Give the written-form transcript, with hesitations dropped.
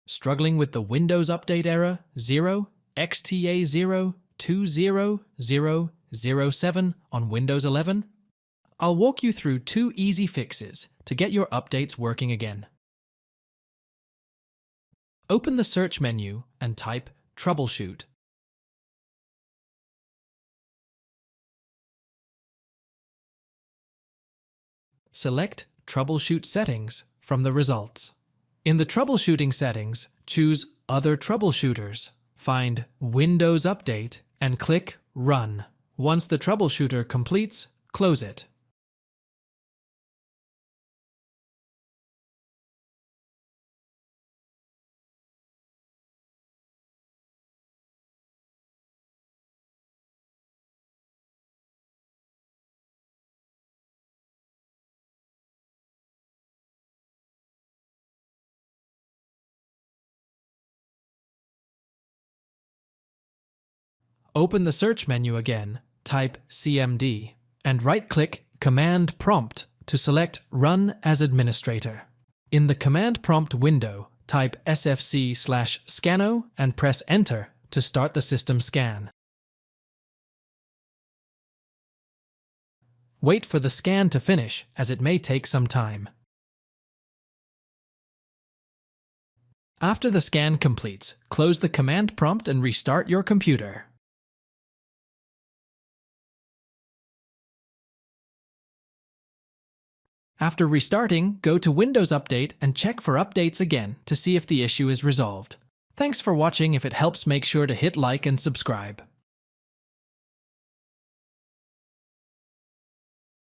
Struggling with the Windows Update error 0xca020007 on Windows 11? I'll walk you through 2 easy fixes to get your updates working again. Open the search menu and type Troubleshoot. Select Troubleshoot Settings from the results. In the troubleshooting settings, choose Other Troubleshooters, find Windows Update, and click Run. Once the troubleshooter completes, close it. Open the search menu again, type CMD, and right-click Command Prompt to select Run as Administrator. In the Command Prompt window, type SFC/Scano and press Enter to start the system scan. Wait for the scan to finish, as it may take some time. After the scan completes, close the command prompt and restart your computer. After restarting, go to Windows Update and check for updates again to see if the issue is resolved. Thanks for watching. If it helps, make sure to hit like and subscribe.